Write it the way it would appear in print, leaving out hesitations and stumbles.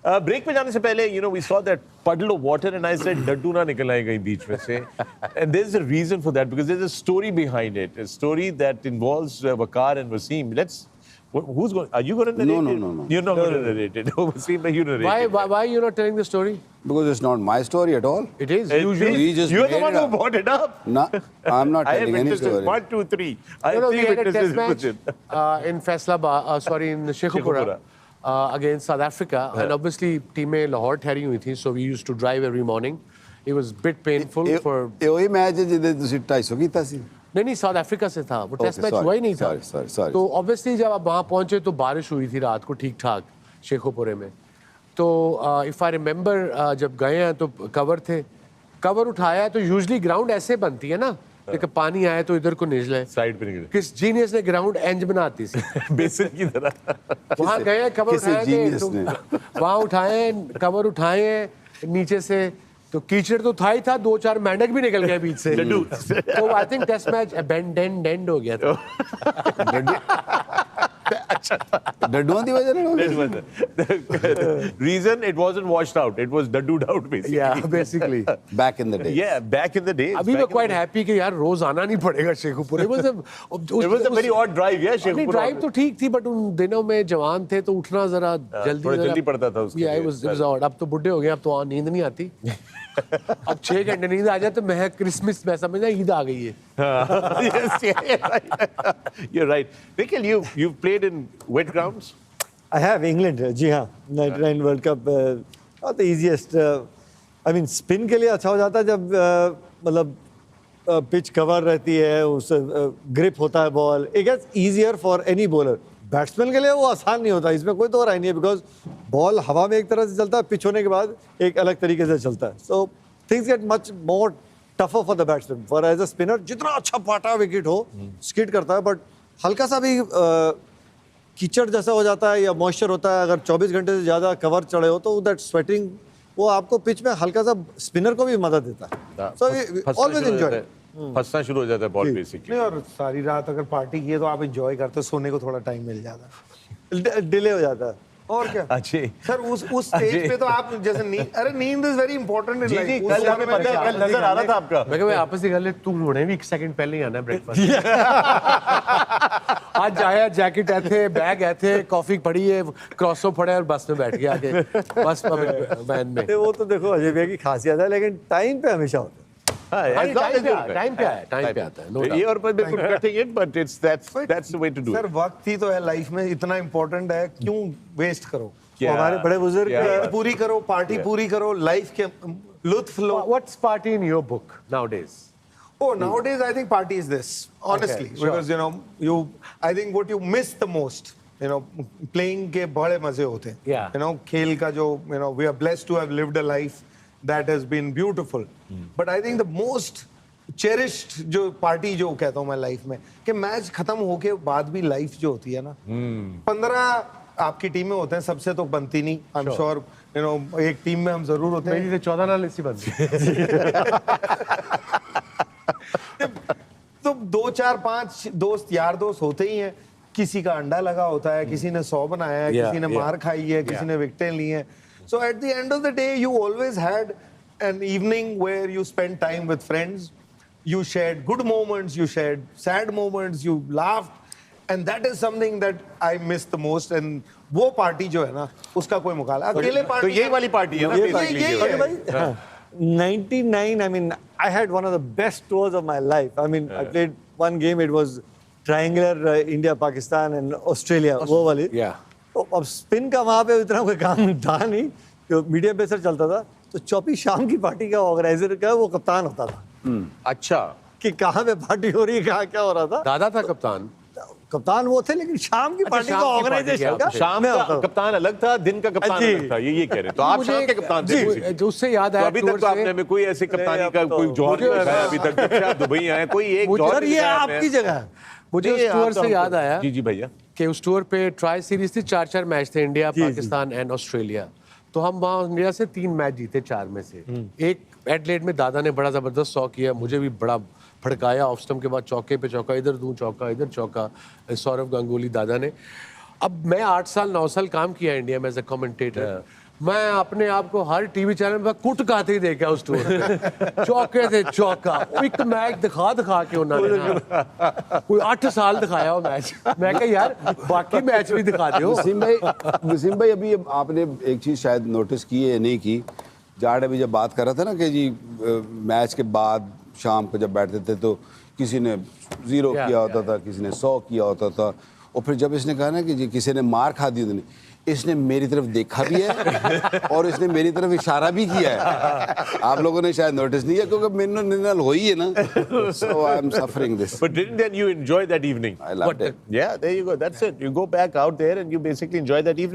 Break पे जाने से पहले we saw that puddle of water and I said डड्डू ना निकल आए कहीं बीच में से. And there's a reason for that because there's a story behind it, a story that involves Waqar and Wasim. Who's going? Are you going to narrate it? No. You're not going to narrate it. No, Wasim, you narrate it. Why are you not telling the story? Because it's not my story at all. It is. You're the one who brought it up. No, I'm not I have telling any witnesses. story. 1, 2, 3. I have No, 3 we had a witnesses. test match in Faisalabad, in Sheikhupura, against South Africa. And obviously, team mein Lahore ठहरी हुई थी, so we used to drive every morning. It was a bit painful for... ਇਹ ਉਹੀ match ਜਿਹਦੇ ਤੁਸੀਂ 250 ਕੀਤਾ ਸੀ. नहीं south Africa से था वो टेस्ट मैच sorry, हुआ ही नहीं था sorry. तो ऑब्वियसली जब आप वहाँ पहुँचे तो बारिश हुई थी रात को ठीक ठाक शेखोपुरे में तो इफ़ आई रिमेंबर जब गए हैं तो कवर उठाया तो यूजुअली ग्राउंड ऐसे बनती है ना लेकिन पानी आया तो इधर को निकले साइड पे निकले किस जीनियस ने ग्राउंड एंज बनाती थी बेसिन की तरह वहाँ गए कवर उठाए वहाँ उठाए कवर उठाए नीचे से तो कीचड़ तो था ही था 2-4 मेंढक भी निकल गए बीच से तो आई थिंक टेस्ट मैच एबेंडेंड हो गया था डड्डुओं की वजह reason it wasn't washed out it was dadooed out basically yeah basically back in the day अभी मैं quite happy कि यार रोज आना नहीं पड़ेगा Shekhupur it was a very odd drive yeah Shekhupur drive तो ठीक थी बट उन दिनों में जवान थे तो उठना जरा जल्दी पड़ता था उसके लिए it was odd अब तो बुढ़े हो गए अब तो नींद नहीं आती अब 6 घंटे नींद आ जाए तो मैं क्रिसमस में समझना ईद आ गई है you're right Nikhil you've played in wet grounds I have England जी हाँ 99 world cup not the easiest I mean spin के लिए अच्छा हो जाता है जब मतलब पिच कवर रहती है उससे ग्रिप होता है ball it gets easier for any bowler batsman के लिए वो आसान नहीं होता इसमें कोई तो राय नहीं है बिकॉज बॉल हवा में एक तरह से चलता है पिच होने के बाद एक अलग तरीके से चलता है so things get much more tougher for the batsman for as a spinner जितना अच्छा पाटा विकेट हो स्किड करता है बट हल्का सा भी कीचड़ जैसा हो जाता है या मॉइस्चर होता है अगर 24 घंटे से ज़्यादा कवर चढ़े हो तो दैट स्वेटिंग वो आपको पिच में हल्का सा स्पिनर को भी मदद देता है सो ऑलवेज एंजॉय फंसना शुरू हो जाता है बॉल बेसिकली और सारी रात अगर पार्टी की है तो आप एंजॉय करते हो सोने को थोड़ा टाइम मिल जाता है डिले हो जाता है और क्या अच्छे सर उस स्टेज पे तो आप जैसे नींद is very important in life कल हमें पता है कल नजर आ रहा था आपका मैं कहा आपस ही कर ले तू होने भी 1 सेकंड पहले ही आना है ब्रेकफास्ट आज आया जैकेट ऐथे बैग ऐथे कॉफी पड़ी है क्रॉसो पड़े और बस में बैठ गया आके बस वैन में वो तो देखो अजय भैया की खासियत है लेकिन टाइम पे हमेशा होता है टाइम पे आता है ये और पर बिल्कुल cutting it but it's that's the way to do sir वक्त ही तो है लाइफ में इतना इंपॉर्टेंट है क्यों वेस्ट करो हमारे बड़े बुजुर्ग पूरी करो पार्टी पूरी करो लाइफ के लुत्फ लो what's party in your book nowadays Oh, nowadays I think party is this, honestly, Okay, sure. because I think what you miss the most, playing के बड़े मजे होते हैं. Yeah. खेल का जो we are blessed to have lived a life that has been beautiful. But I think the most cherished जो party जो कहता हूँ मैं लाइफ में कि मैच खत्म होके बाद भी लाइफ जो होती है ना 15 आपकी टीम में होते हैं सबसे तो बनती नहीं I'm sure एक टीम में हम जरूर होते हैं मेरी तो 14 नाल इसी बनती तो 2 4 5 दोस्त यार दोस्त होते ही हैं किसी का अंडा लगा होता है किसी ने 100 बनाया है किसी ने मार खाई है किसी ने विकेटें ली हैं so at the end of the day you always had an evening where you spent time with friends you shared good moments you shared sad moments you laughed and that is something that I miss the most and वो party जो है ना उसका कोई मुकाबला अकेले party तो यही वाली पार्टी है ना ये 99 I mean I had one of the best tours of my life I mean I played one game it was triangular India Pakistan and Australia वो वाली तो अब स्पिन का वहाँ पे इतना कोई काम था नहीं जो मीडिया पे सर चलता था तो चौपी शाम की पार्टी का ऑर्गेनाइजर का वो कप्तान होता था अच्छा कि कहाँ पे पार्टी हो रही है कहाँ क्या हो रहा था दादा था कप्तान वो थे लेकिन शाम की पार्टी का ऑर्गेनाइजेशन का शाम का कप्तान अलग था दिन का कप्तान अलग था ये कह रहे तो आप शाम के कप्तान थे जो उससे याद आया अभी तक तो आपने में कोई ऐसी कप्तानी का कोई जौहर नहीं दिखाया अभी तक जब से आप दुबई आए कोई एक जौहर ये आपकी जगह है मुझे उस टूर से याद आया जी भैया कि उस टूर पे ट्राई सीरीज थी 4 मैच थे इंडिया पाकिस्तान एंड ऑस्ट्रेलिया तो हम वहाँ इंडिया से 3 मैच जीते 4 में से एक एडलेड में दादा ने बड़ा जबरदस्त 100 किया मुझे भी बड़ा भड़काया ऑफ स्टंप के बाद चौके पे चौका इधर दूं चौका इधर चौका सौरव गांगुली दादा ने अब मैं 8 साल 9 साल काम किया इंडिया में एज ए कमेंटेटर मैं अपने आप को हर टीवी चैनल पर कुट खाते ही देखा उस टूर पे। चौके से चौका, एक मैच दिखा के उन्होंने ना, कोई 8 साल दिखाया वो मैच। मैं कहा यार बाकी मैच भी दिखा दो। वसीम भाई अभी आपने एक चीज़ शायद नोटिस की है या नहीं की, जाट अभी जब बात कर रहा था ना कि जी मैच के बाद शाम को जब बैठते थे तो किसी ने 0 किया होता था, किसी ने 100 किया होता था, और फिर जब इसने कहा ना कि जी किसी ने मार खा दी, उसने इसने मेरी तरफ देखा भी है और इसने मेरी तरफ इशारा भी किया है। आप लोगों ने शायद नोटिस नहीं किया क्योंकि मैंने निन्नल हो ही है ना, so I'm suffering this. But didn't then you enjoy that evening? I loved it. Yeah, there you go. That's it. You go back out there and you basically enjoy that evening.